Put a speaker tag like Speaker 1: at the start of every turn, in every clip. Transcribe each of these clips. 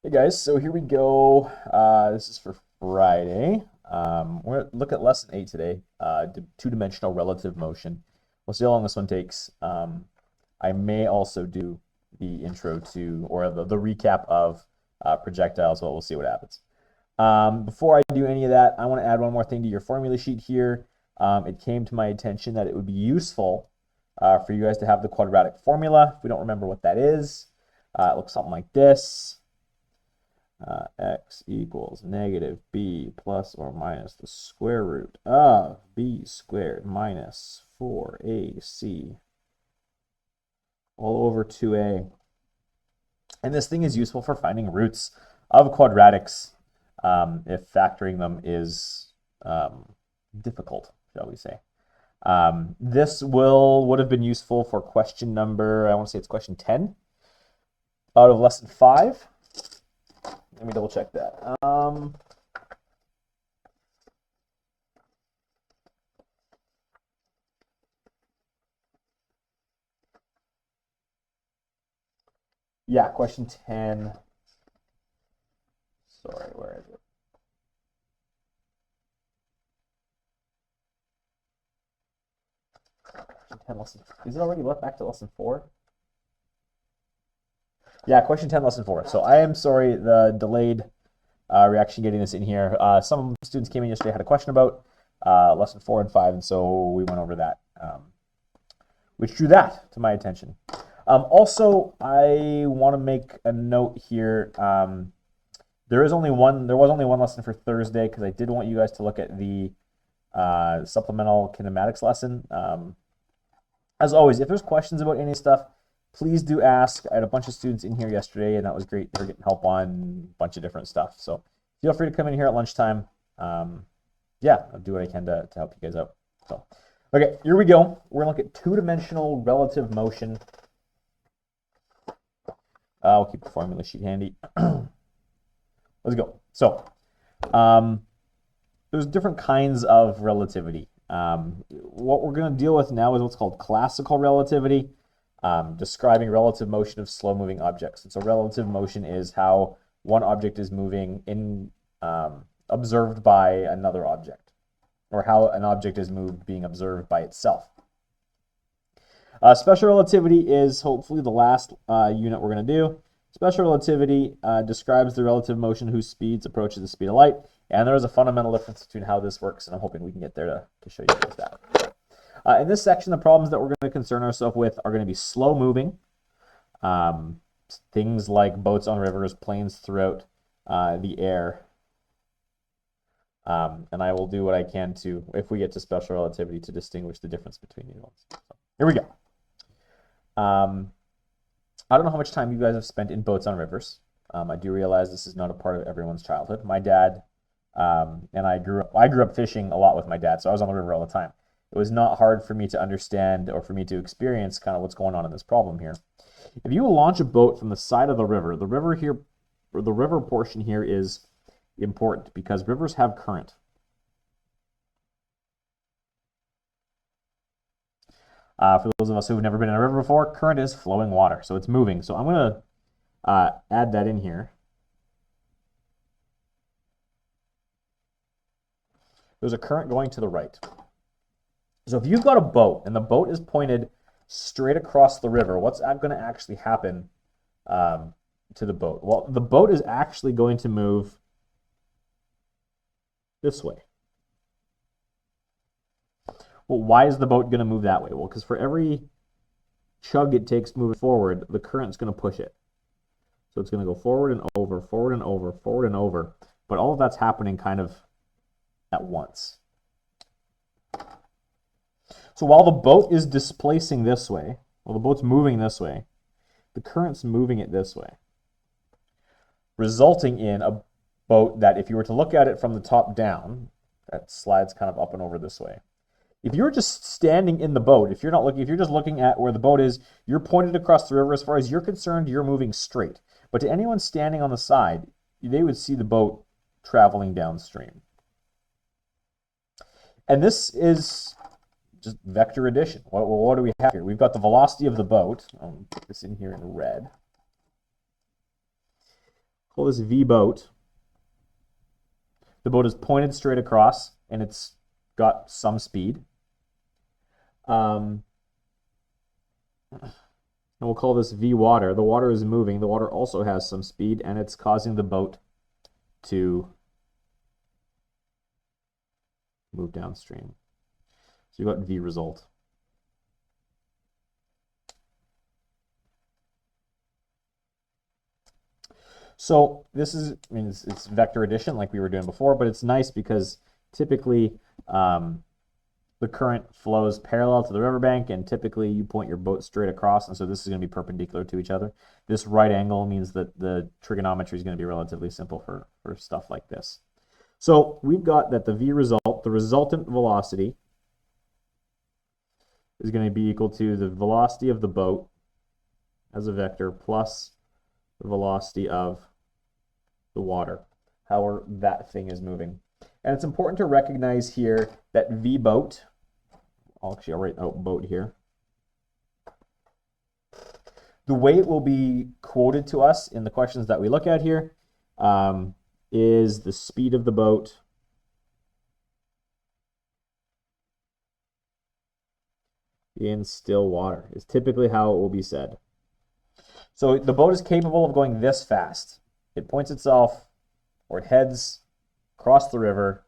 Speaker 1: Hey guys, so here we go. This is for Friday. We're going to look at lesson 8 today, two-dimensional relative motion. We'll see how long this one takes. I may also do the intro to, or the recap of projectiles, but we'll see what happens. Before I do any of that, I want to add one more thing to your formula sheet here. It came to my attention that it would be useful for you guys to have the quadratic formula. If we don't remember what that is, it looks something like this. X equals negative b plus or minus the square root of b squared minus 4ac all over 2a. And this thing is useful for finding roots of quadratics if factoring them is difficult, shall we say. This would have been useful for question number, I want to say it's question 10 out of lesson 5. Let me double check that. Yeah, question 10. Sorry, where is it? Question 10, lesson. Is it already left back to lesson 4? Yeah, question 10, lesson 4. So I am sorry, the delayed reaction getting this in here. Some students came in yesterday, had a question about lesson 4 and 5, and so we went over that, which drew that to my attention. Also, I want to make a note here. There was only one lesson for Thursday because I did want you guys to look at the supplemental kinematics lesson. As always, if there's questions about any stuff, please do ask. I had a bunch of students in here yesterday, and that was great. They were getting help on a bunch of different stuff. So feel free to come in here at lunchtime. Yeah, I'll do what I can to help you guys out. So, okay, here we go. We're going to look at two-dimensional relative motion. I'll keep the formula sheet handy. Let's go. So, there's different kinds of relativity. What we're going to deal with now is what's called classical relativity, describing relative motion of slow-moving objects. And so relative motion is how one object is moving in observed by another object, or how an object is moved being observed by itself. Special relativity is hopefully the last unit we're going to do. Special relativity describes the relative motion whose speeds approaches the speed of light. And there is a fundamental difference between how this works, and I'm hoping we can get there to show you guys that. In this section, the problems that we're going to concern ourselves with are going to be slow moving, things like boats on rivers, planes throughout the air. And I will do what I can to, if we get to special relativity, to distinguish the difference between these ones. So, here we go. I don't know how much time you guys have spent in boats on rivers. I do realize this is not a part of everyone's childhood. My dad and I grew up fishing a lot with my dad, so I was on the river all the time. It was not hard for me to understand or for me to experience kind of what's going on in this problem here. If you launch a boat from the side of the river here, or the river portion here is important because rivers have current. For those of us who've never been in a river before, current is flowing water, so it's moving. So I'm going to add that in here. There's a current going to the right. So if you've got a boat and the boat is pointed straight across the river, what's going to actually happen to the boat? Well, the boat is actually going to move this way. Well, why is the boat going to move that way? Well, because for every chug it takes moving forward, the current's going to push it. So it's going to go forward and over, forward and over, forward and over. But all of that's happening kind of at once. So while the boat is displacing this way, while the boat's moving this way, the current's moving it this way, resulting in a boat that if you were to look at it from the top down, that slides kind of up and over this way. If you're just standing in the boat, if you're just looking at where the boat is, you're pointed across the river. As far as you're concerned, you're moving straight. But to anyone standing on the side, they would see the boat traveling downstream. And this is just vector addition. What do we have here? We've got the velocity of the boat. I'll put this in here in red. call this V boat. The boat is pointed straight across, and it's got some speed. And we'll call this V water. The water is moving. The water also has some speed, and it's causing the boat to move downstream. So you've got V result. So this is, I mean, it's vector addition like we were doing before, but it's nice because typically the current flows parallel to the riverbank, and typically you point your boat straight across, and so this is going to be perpendicular to each other. This right angle means that the trigonometry is going to be relatively simple for stuff like this. So we've got that the V result, the resultant velocity, is going to be equal to the velocity of the boat as a vector plus the velocity of the water, however that thing is moving. And it's important to recognize here that V boat, I'll write out boat here. The way it will be quoted to us in the questions that we look at here is the speed of the boat in still water, is typically how it will be said. So the boat is capable of going this fast. It points itself, or it heads across the river.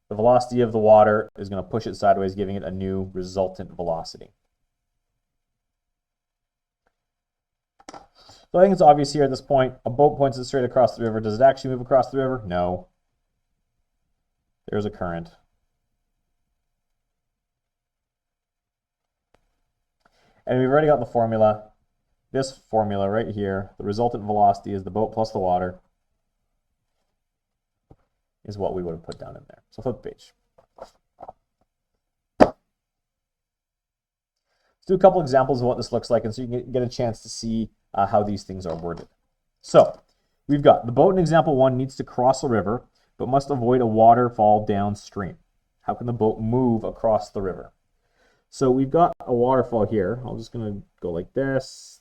Speaker 1: The velocity of the water is going to push it sideways, giving it a new resultant velocity. So I think it's obvious here at this point. A boat points it straight across the river. Does it actually move across the river? No. There's a current. And we've already got the formula. This formula right here, the resultant velocity is the boat plus the water, is what we would have put down in there. So flip the page. Let's do a couple examples of what this looks like, and so you can get a chance to see how these things are worded. So we've got the boat in example 1 needs to cross a river, but must avoid a waterfall downstream. How can the boat move across the river? So we've got a waterfall here. I'm just going to go like this.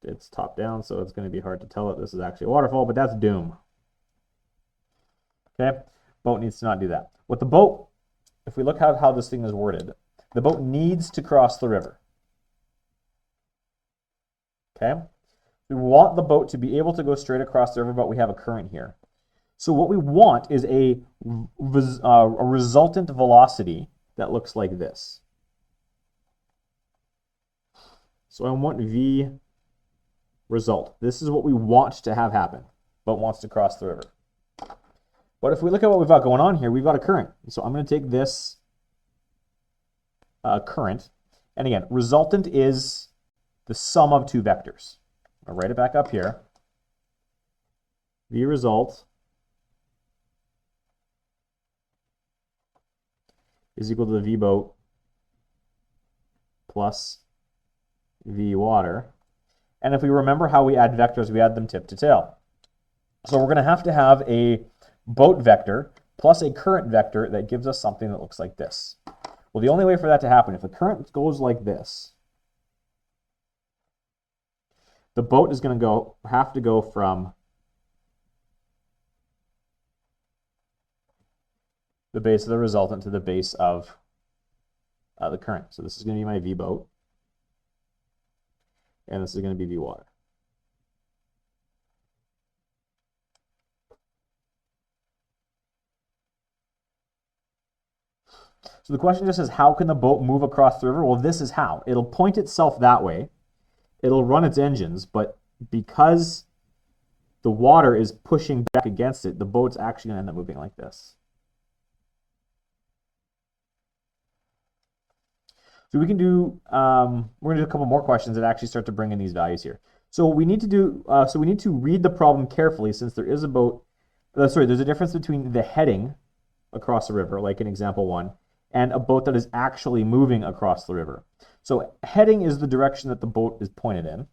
Speaker 1: It's top down, so it's going to be hard to tell that this is actually a waterfall, but that's doom. Okay, boat needs to not do that. With the boat, if we look at how this thing is worded, the boat needs to cross the river. Okay, we want the boat to be able to go straight across the river, but we have a current here. So what we want is a resultant velocity that looks like this. So I want V result. This is what we want to have happen. Boat wants to cross the river. But if we look at what we've got going on here, we've got a current. So I'm going to take this current, and again, resultant is the sum of two vectors. I'll write it back up here. V result is equal to the V boat plus V water. And if we remember how we add vectors, we add them tip to tail. So we're going to have a boat vector plus a current vector that gives us something that looks like this. Well, the only way for that to happen, if the current goes like this, the boat is going to have to go from the base of the resultant to the base of the current. So this is going to be my V boat, and this is going to be V water. So the question just says, how can the boat move across the river? Well, this is how. It'll point itself that way. It'll run its engines, but because the water is pushing back against it, the boat's actually going to end up moving like this. So we can do, we're going to do a couple more questions that actually start to bring in these values here. So we need to do, we need to read the problem carefully, since there is a boat, there's a difference between the heading across the river, like in example 1, and a boat that is actually moving across the river. So heading is the direction that the boat is pointed in.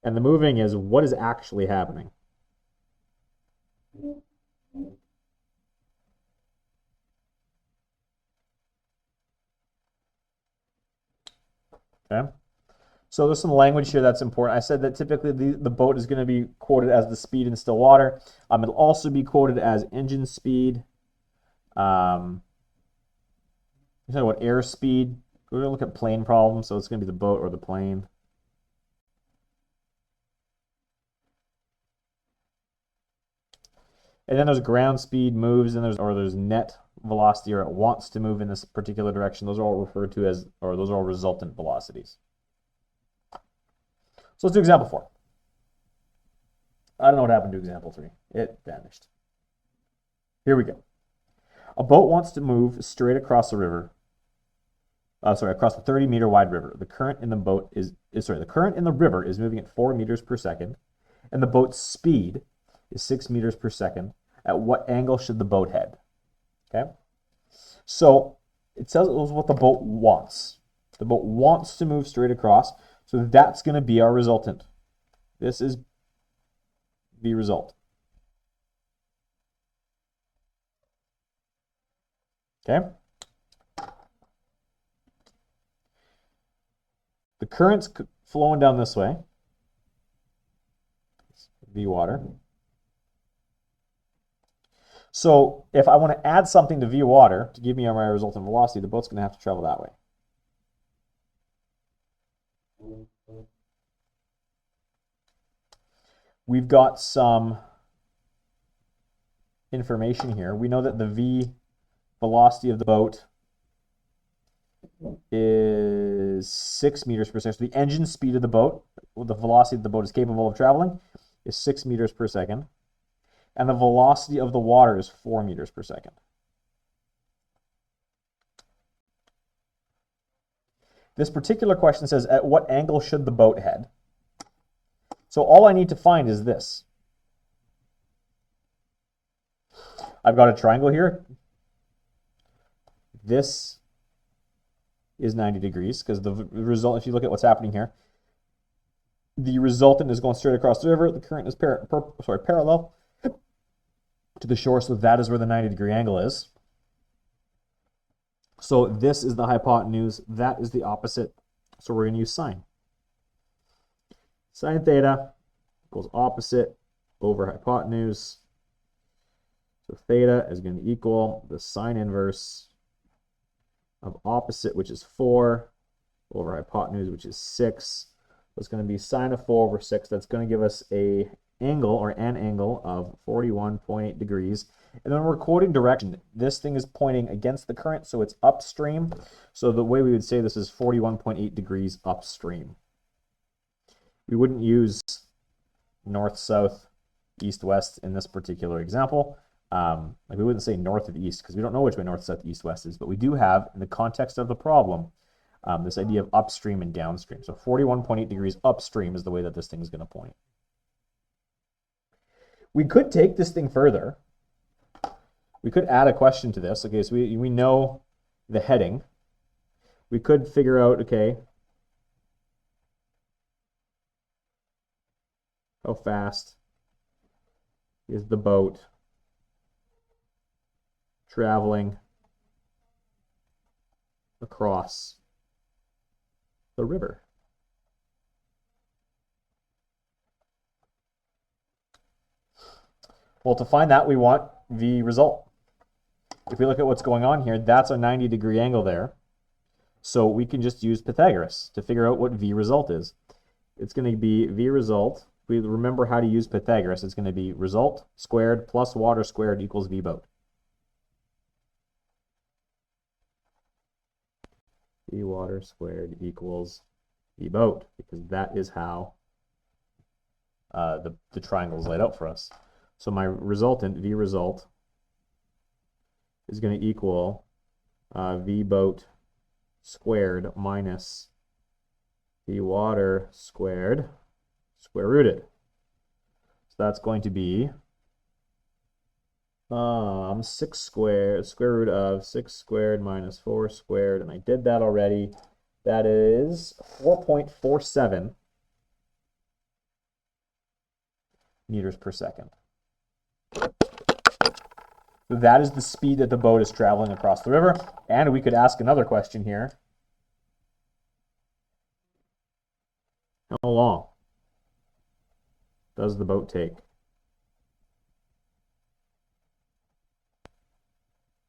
Speaker 1: And the moving is what is actually happening. Okay. So there's some language here that's important. I said that typically the boat is going to be quoted as the speed in still water. It'll also be quoted as engine speed. You talk about air speed. We're going to look at plane problems, so it's going to be the boat or the plane. And then there's ground speed, moves, and there's net velocity, or it wants to move in this particular direction. Those are all referred to as, or those are all resultant velocities. So let's do example 4. I don't know what happened to example 3. It vanished. Here we go. A boat wants to move straight across the river. Across the 30-meter wide river. The current in the boat the current in the river is moving at 4 meters per second, and the boat's speed is 6 meters per second. At what angle should the boat head? Okay. So it tells us what the boat wants. The boat wants to move straight across, so that's going to be our resultant. This is the result. Okay. The current's flowing down this way. V water. So if I want to add something to V water to give me my resultant velocity, the boat's going to have to travel that way. We've got some information here. We know that the V velocity of the boat is 6 meters per second. So the engine speed of the boat, the velocity that the boat is capable of traveling, is 6 meters per second. And the velocity of the water is 4 meters per second. This particular question says, at what angle should the boat head? So all I need to find is this. I've got a triangle here. This is 90 degrees because the result, if you look at what's happening here, the resultant is going straight across the river. The current is parallel to the shore, so that is where the 90-degree angle is. So this is the hypotenuse, that is the opposite. So we're going to use sine. Sine theta equals opposite over hypotenuse. So theta is going to equal the sine inverse of opposite, which is 4, over hypotenuse, which is 6. So it's going to be sine of 4 over 6. That's going to give us an angle of 41.8 degrees. And then we're quoting direction. This thing is pointing against the current, so it's upstream. So the way we would say this is 41.8 degrees upstream. We wouldn't use north, south, east, west in this particular example. Like we wouldn't say north of east because we don't know which way north, south, east, west is, but we do have, in the context of the problem, this idea of upstream and downstream. So 41.8 degrees upstream is the way that this thing is going to point. We could take this thing further. We could add a question to this. Okay, so we know the heading. We could figure out, okay, how fast is the boat traveling across the river? Well, to find that, we want the result. If we look at what's going on here, that's a 90-degree angle there. So we can just use Pythagoras to figure out what V result is. It's going to be V result. If we remember how to use Pythagoras, it's going to be result squared plus water squared equals V boat. V water squared equals V boat, because that is how the triangle is laid out for us. So my resultant, V result, is going to equal V boat squared minus V water squared, square rooted. So that's going to be 6 squared, square root of 6 squared minus 4 squared, and I did that already. That is 4.47 meters per second. So that is the speed that the boat is traveling across the river. And we could ask another question here. How long does the boat take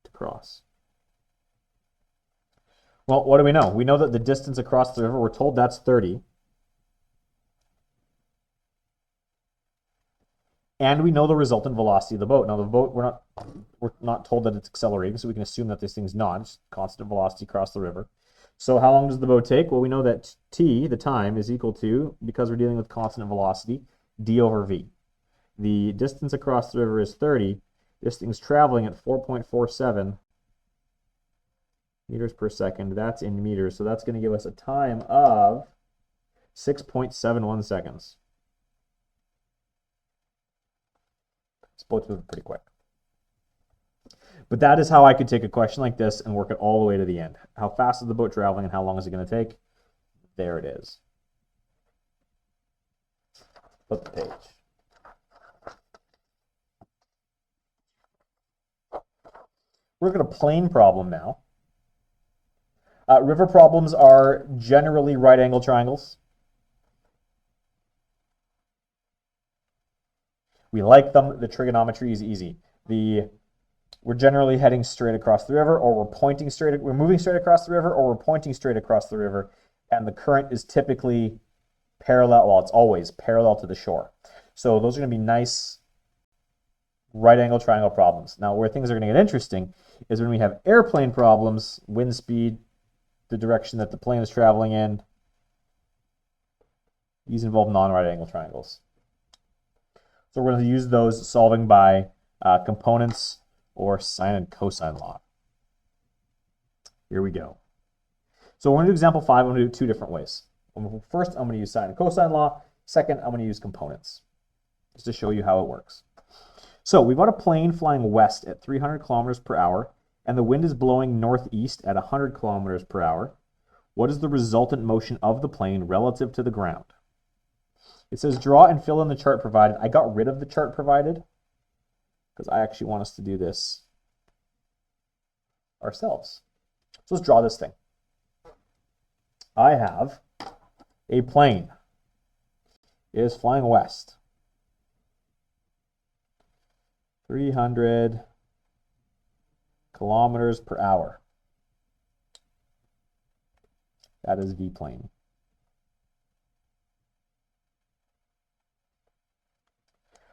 Speaker 1: to cross? Well, what do we know? We know that the distance across the river, we're told that's 30. And we know the resultant velocity of the boat. Now the boat, we're not told that it's accelerating, so we can assume that this thing's not. It's constant velocity across the river. So how long does the boat take? Well, we know that t, the time, is equal to, because we're dealing with constant velocity, d over v. The distance across the river is 30. This thing's traveling at 4.47 meters per second. That's in meters, so that's going to give us a time of 6.71 seconds. This boat's moving pretty quick. But that is how I could take a question like this and work it all the way to the end. How fast is the boat traveling and how long is it going to take? There it is. Flip the page. We're going to plane problem now. River problems are generally right angle triangles. We like them. The trigonometry is easy. We're generally heading straight across the river, or we're moving straight across the river, or we're pointing straight across the river, and the current is typically parallel, well, it's always parallel to the shore. So those are going to be nice right angle triangle problems. Now, where things are going to get interesting is when we have airplane problems, wind speed, the direction that the plane is traveling in. These involve non-right angle triangles. So we're going to use those solving by components or sine and cosine law. Here we go. So we're going to do example 5. I'm going to do it 2 different ways. First, I'm going to use sine and cosine law. Second, I'm going to use components, just to show you how it works. So we've got a plane flying west at 300 kilometers per hour, and the wind is blowing northeast at 100 kilometers per hour. What is the resultant motion of the plane relative to the ground? It says draw and fill in the chart provided. I got rid of the chart provided because I actually want us to do this ourselves. So let's draw this thing. I have a plane. It is flying west. 300 kilometers per hour. That is V plane.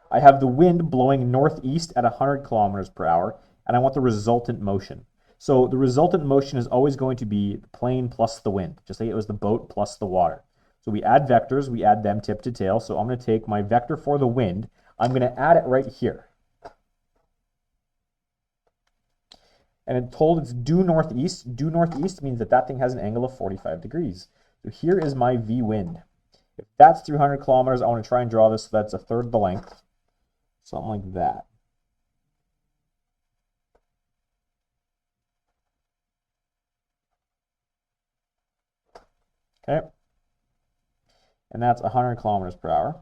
Speaker 1: I have the wind blowing northeast at 100 kilometers per hour, and I want the resultant motion. So the resultant motion is always going to be the plane plus the wind, just like it was the boat plus the water. So we add vectors, we add them tip to tail. So I'm going to take my vector for the wind, I'm going to add it right here. And it's told it's due northeast. Due northeast means that that thing has an angle of 45 degrees. So here is my V wind. If that's 300 kilometers, I want to try and draw this so that's a third of the length. Something like that. Okay. And that's 100 kilometers per hour.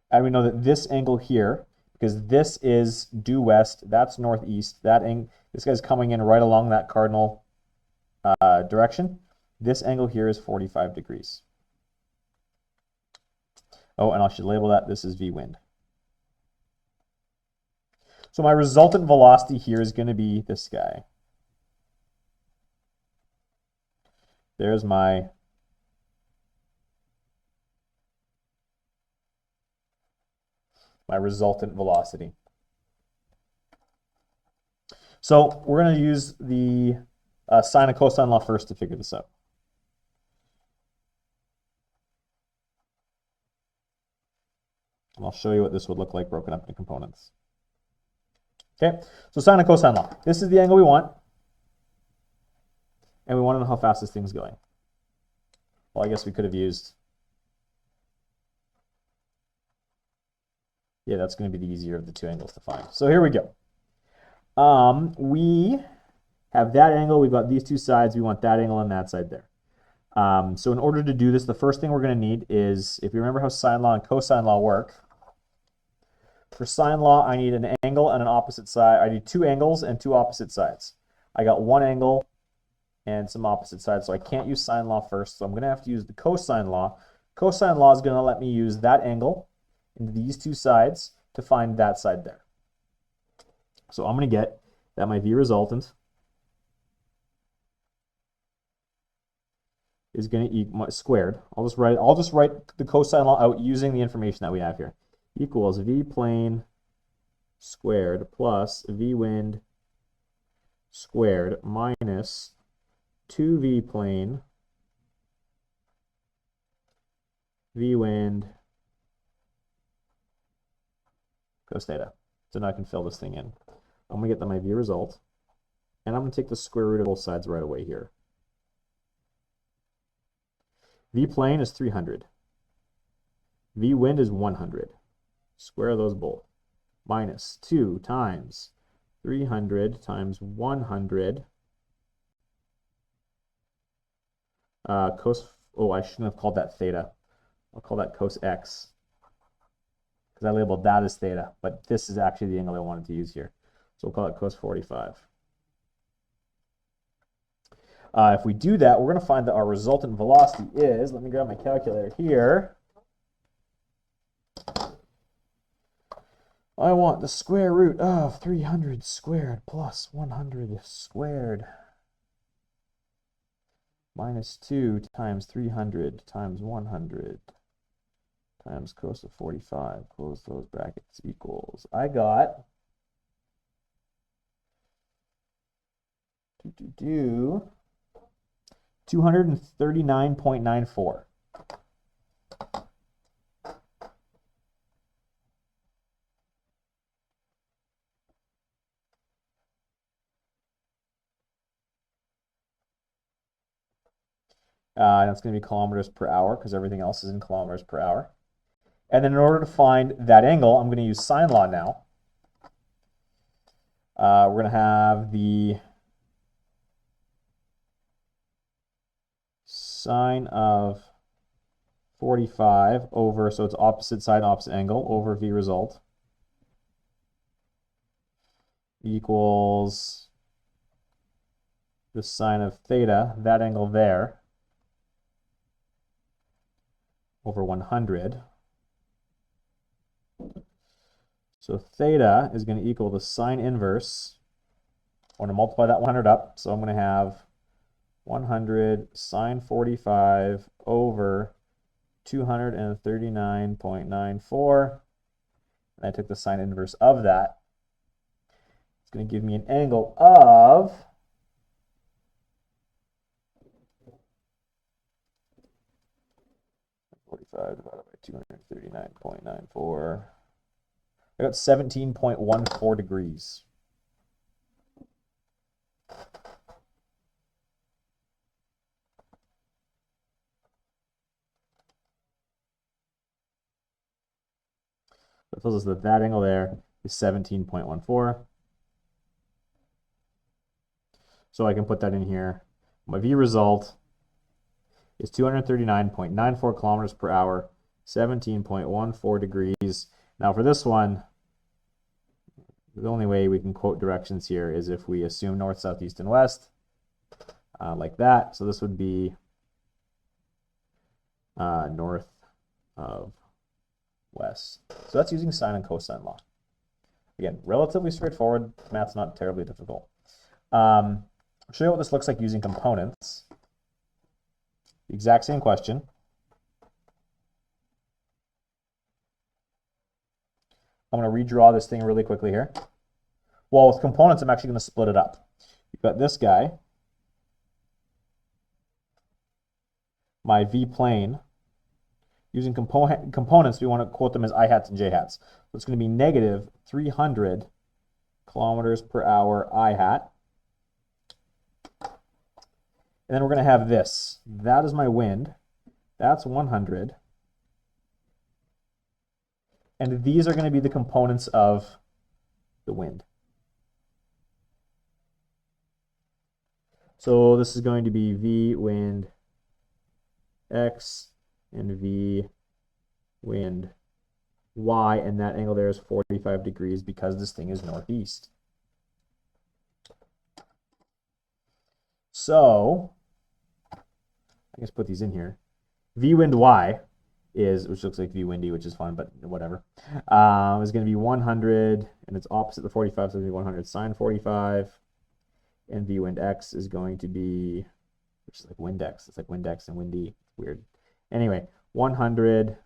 Speaker 1: And we know that this angle here, because this is due west, that's northeast, this guy's coming in right along that cardinal direction. This angle here is 45 degrees. Oh, and I should label that, this is V wind. So my resultant velocity here is going to be this guy. There's my resultant velocity. So we're going to use the sine and cosine law first to figure this out. And I'll show you what this would look like broken up into components. Okay, so sine and cosine law. This is the angle we want. And we want to know how fast this thing's going. Well, I guess we could have used... Yeah, that's going to be the easier of the 2 angles to find. So here we go. We have that angle. We've got these 2 sides. We want that angle and that side there. So in order to do this, the first thing we're going to need is, if you remember how sine law and cosine law work, for sine law, I need an angle and an opposite side. I need 2 angles and 2 opposite sides. I got one angle and some opposite sides. So I can't use sine law first, so I'm going to have to use the cosine law. Cosine law is going to let me use that angle into these two sides to find that side there. So I'm going to get that my V resultant is going to equal squared. I'll just write the cosine law out using the information that we have here. Equals V plane squared plus V wind squared minus 2V plane V wind cos theta. So now I can fill this thing in. I'm going to get my V result, and I'm going to take the square root of both sides right away here. V plane is 300. V wind is 100. Square those both. Minus 2 times 300 times 100 cos, oh, I shouldn't have called that theta. I'll call that cos x because I labeled that as theta, but this is actually the angle I wanted to use here. So we'll call it cos 45. If we do that, we're going to find that our resultant velocity is, let me grab my calculator here. I want the square root of 300 squared plus 100 squared minus 2 times 300 times 100 times cos of 45. Close those brackets equals. I got 239.94. That's going to be kilometers per hour because everything else is in kilometers per hour. And then in order to find that angle, I'm going to use sine law now. We're going to have the sine of 45 over, so it's opposite side, opposite angle, over V result equals the sine of theta, that angle there, over 100. So theta is going to equal the sine inverse. I want to multiply that 100 up, so I'm going to have 100 sine 45 over 239.94. And I took the sine inverse of that. It's going to give me an angle of 45 divided by 239.94. I got 17.14 degrees. That tells us that that angle there is 17.14. So I can put that in here. My V result is 239.94 kilometers per hour, 17.14 degrees. Now for this one, the only way we can quote directions here is if we assume north, south, east, and west, like that. So this would be north of west. So that's using sine and cosine law. Again, relatively straightforward. Math's not terribly difficult. I'll show you what this looks like using components. The exact same question. I'm going to redraw this thing really quickly here. Well, with components, I'm actually going to split it up. You've got this guy, my V plane. Using components, we want to quote them as I hats and J hats. So it's going to be negative 300 kilometers per hour I hat. And then we're going to have this. That is my wind. That's 100. And these are going to be the components of the wind. So this is going to be V wind X and V wind Y, and that angle there is 45 degrees because this thing is northeast. So I guess put these in here. V wind Y is, which looks like V windy, which is fun, but whatever, is going to be 100, and it's opposite the 45, so it's going to be 100 sine 45, and V wind X is going to be, which is like wind X. It's like wind X and windy. Weird. Anyway, 100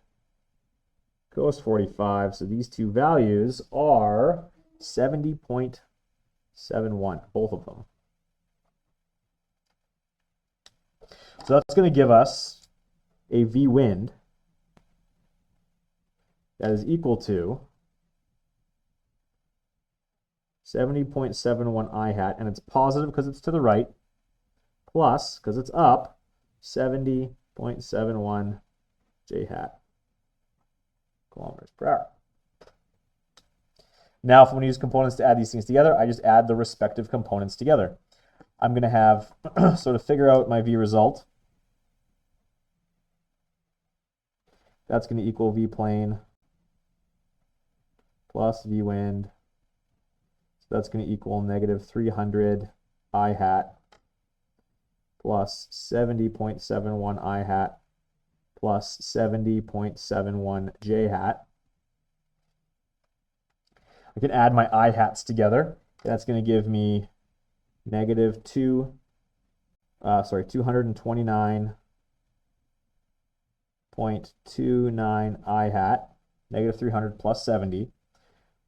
Speaker 1: cos 45. So these two values are 70.71, both of them. So that's going to give us a V wind that is equal to 70.71 I hat, and it's positive because it's to the right, plus, because it's up, 70.71 J hat kilometers per hour. Now, if I'm going to use components to add these things together, I just add the respective components together. I'm going to have, so to figure out my V result, that's going to equal V plane plus V wind. So that's going to equal negative 300 I hat plus 70.71 I hat plus 70.71 J hat. I can add my I hats together. That's going to give me negative 229.29 I hat, negative 300 plus 70,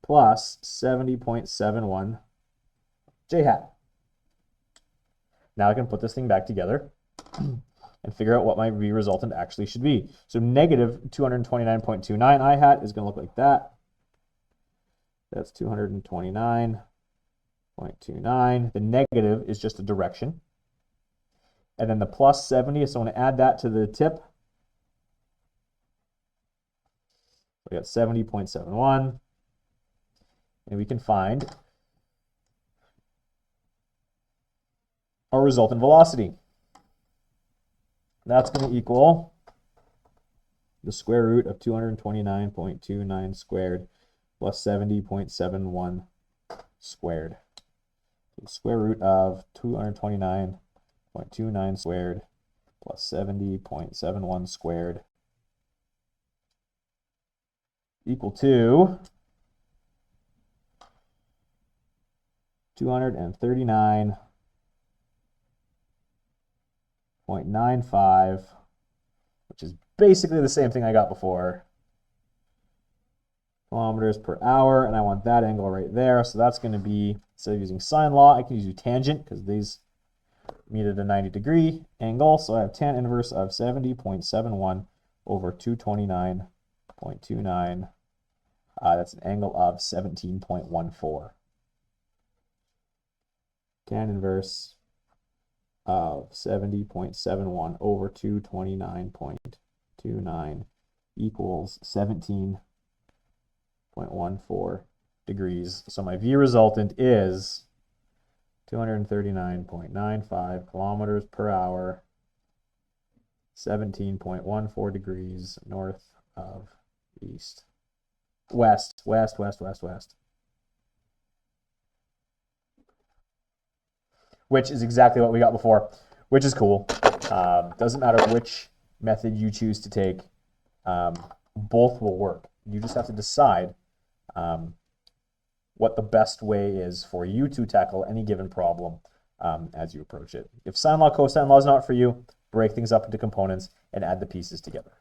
Speaker 1: plus 70.71 J hat. Now I can put this thing back together and figure out what my V resultant actually should be. So negative 229.29 I hat is going to look like that. That's 229.29. The negative is just a direction. And then the plus 70, so I'm going to add that to the tip. We got 70.71. And we can find our resultant velocity. That's going to equal the square root of 229.29 squared plus 70.71 squared. So the square root of 229.29 squared plus 70.71 squared equal to 239.95, which is basically the same thing I got before. Kilometers per hour, and I want that angle right there. So that's going to be, instead of using sine law, I can use tangent because these meet at a 90-degree angle. So I have tan inverse of 70.71 over 229.29. That's an angle of 17.14. Tan inverse of 70.71 over 229.29 equals 17.14 degrees. So my V resultant is 239.95 kilometers per hour, 17.14 degrees north of east. West. Which is exactly what we got before, which is cool. Doesn't matter which method you choose to take, both will work. You just have to decide what the best way is for you to tackle any given problem as you approach it. If sine law, cosine law is not for you, break things up into components and add the pieces together.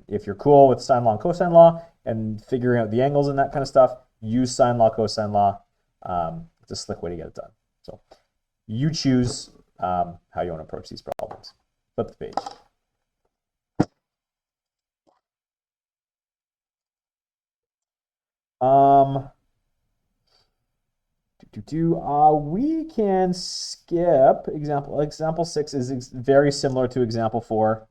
Speaker 1: If you're cool with sine law and cosine law and figuring out the angles and that kind of stuff, use sine law, cosine law. It's a slick way to get it done. So you choose how you want to approach these problems. Flip the page. We can skip example. Example 6 is very similar to example 4.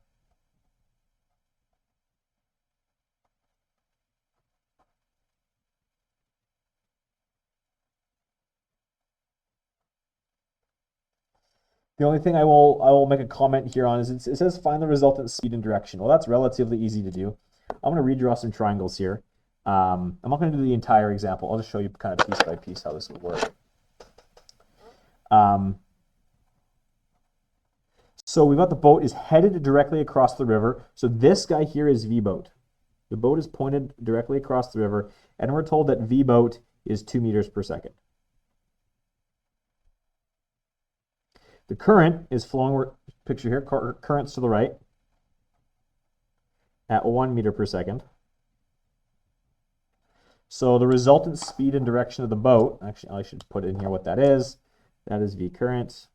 Speaker 1: The only thing I will make a comment here on is it says find the resultant speed and direction. Well, that's relatively easy to do. I'm going to redraw some triangles here. I'm not going to do the entire example. I'll just show you kind of piece by piece how this would work. So we've got the boat is headed directly across the river. So this guy here is V boat. The boat is pointed directly across the river, and we're told that V boat is 2 meters per second. The current is flowing, picture here, currents to the right at 1 meter per second. So the resultant speed and direction of the boat, actually I should put in here what that is. That is V current.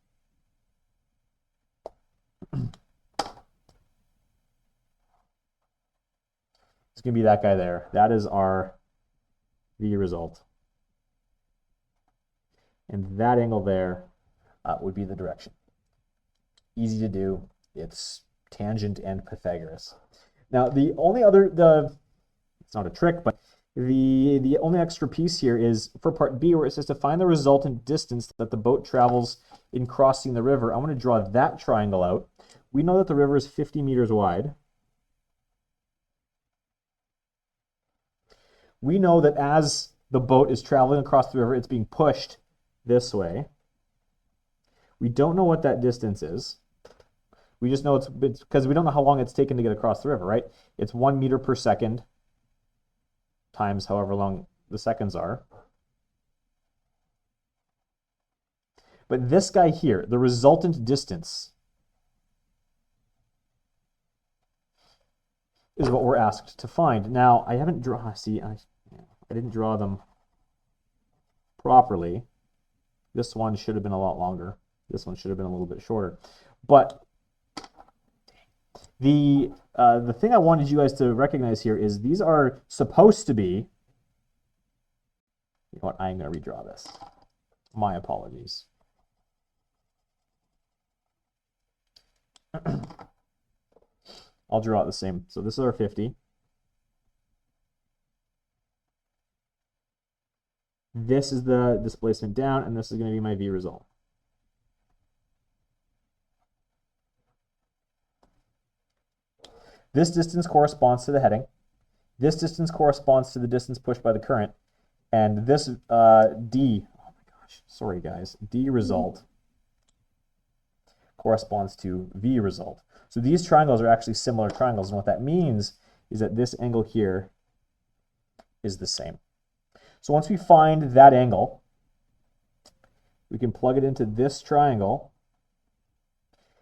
Speaker 1: It's going to be that guy there. That is our V result. And that angle there would be the direction. Easy to do. It's tangent and Pythagoras. Now, the only other, it's not a trick, but the only extra piece here is for part B, where it says to find the resultant distance that the boat travels in crossing the river. I'm going to draw that triangle out. We know that the river is 50 meters wide. We know that as the boat is traveling across the river, it's being pushed this way. We don't know what that distance is. We just know it's because we don't know how long it's taken to get across the river, right? It's 1 meter per second times however long the seconds are. But this guy here, the resultant distance, is what we're asked to find. Now, I haven't drawn, see, I didn't draw them properly. This one should have been a lot longer. This one should have been a little bit shorter. But the thing I wanted you guys to recognize here is these are supposed to be, you know what, I'm going to redraw this. My apologies. I'll draw it the same. So this is our 50. This is the displacement down, and this is going to be my V result. This distance corresponds to the heading. This distance corresponds to the distance pushed by the current. And this D, oh my gosh, sorry guys, D result corresponds to V result. So these triangles are actually similar triangles, and what that means is that this angle here is the same. So once we find that angle, we can plug it into this triangle.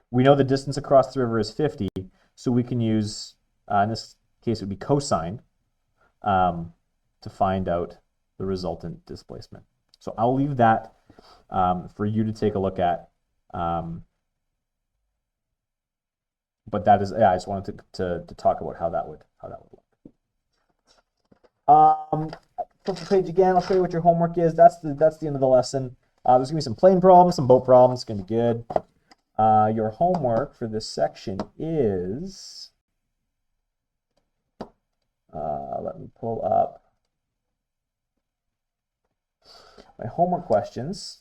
Speaker 1: We know the distance across the river is 50, so we can use, in this case it would be cosine, to find out the resultant displacement. So I'll leave that for you to take a look at. But that is, yeah, I just wanted to talk about how that would look. Flip the page again. I'll show you what your homework is. That's the end of the lesson. There's gonna be some plane problems, some boat problems. It's gonna be good. Your homework for this section is, let me pull up my homework questions.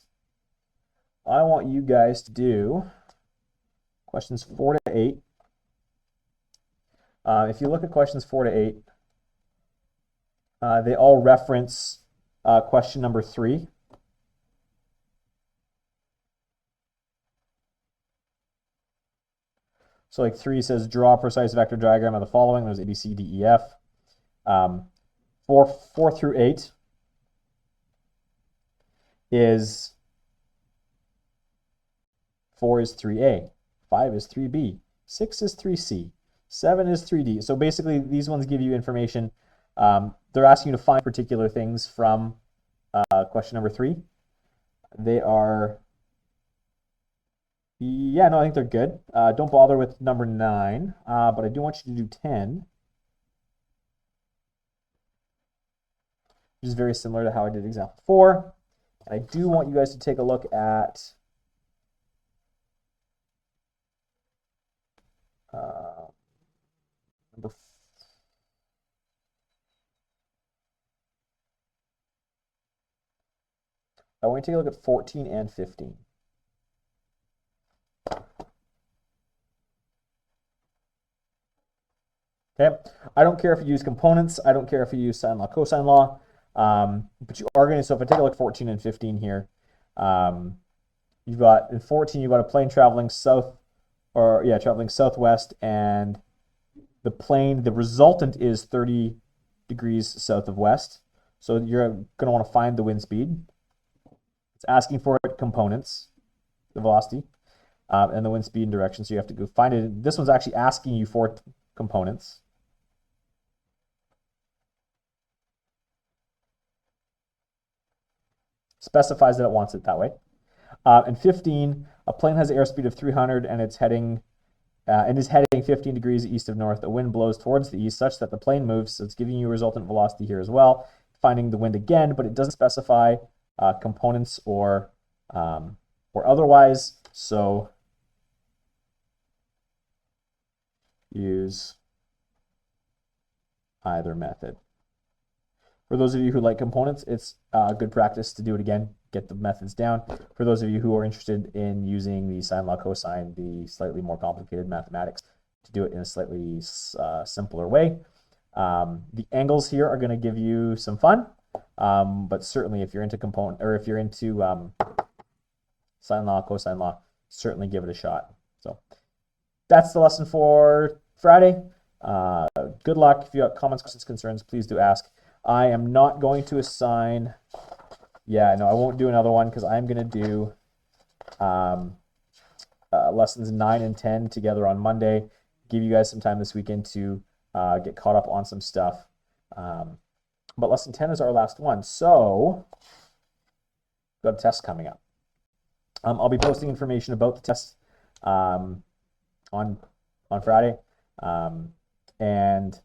Speaker 1: I want you guys to do questions 4 to 8. If you look at questions 4 to 8, they all reference question number 3. So like 3 says, draw a precise vector diagram of the following. There's A, B, C, D, E, F. 4 through 8 is 4 is 3A, 5 is 3B, 6 is 3C, 7 is 3D. So basically these ones give you information. They're asking you to find particular things from question number 3. They are, yeah, no, I think they're good. Don't bother with number 9, but I do want you to do 10, which is very similar to how I did example 4. And I do want you guys to take a look at number 4. I want you to take a look at 14 and 15. Okay, I don't care if you use components. I don't care if you use sine law, cosine law. But you are going to, so if I take a look at 14 and 15 here, you've got, in 14, you've got a plane traveling south or yeah, traveling southwest, and the plane, the resultant is 30 degrees south of west. So you're going to want to find the wind speed. It's asking for it components, the velocity, and the wind speed and direction. So you have to go find it. This one's actually asking you for components. Specifies that it wants it that way. And 15, a plane has an airspeed of 300 and it's heading and is heading 15 degrees east of north. A wind blows towards the east such that the plane moves. So it's giving you resultant velocity here as well. Finding the wind again, but it doesn't specify components or otherwise. So use either method. For those of you who like components, it's good practice to do it again, get the methods down. For those of you who are interested in using the sine, law, cosine, the slightly more complicated mathematics, to do it in a slightly simpler way. The angles here are going to give you some fun, but certainly if you're into component, or if you're into sine law, cosine law, certainly give it a shot. So that's the lesson for Friday. Good luck. If you have comments, questions, concerns, please do ask. I am not going to assign, yeah, no, I won't do another one because I'm going to do lessons 9 and 10 together on Monday. Give you guys some time this weekend to get caught up on some stuff. But lesson 10 is our last one. So, we've got a test coming up. I'll be posting information about the test on Friday. And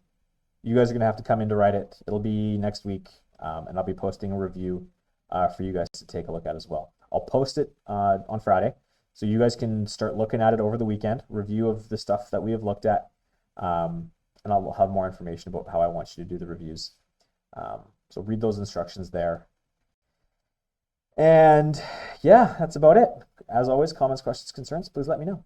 Speaker 1: you guys are going to have to come in to write it. It'll be next week, and I'll be posting a review for you guys to take a look at as well. I'll post it on Friday, so you guys can start looking at it over the weekend, review of the stuff that we have looked at, and I'll have more information about how I want you to do the reviews. So read those instructions there. And yeah, that's about it. As always, comments, questions, concerns, please let me know.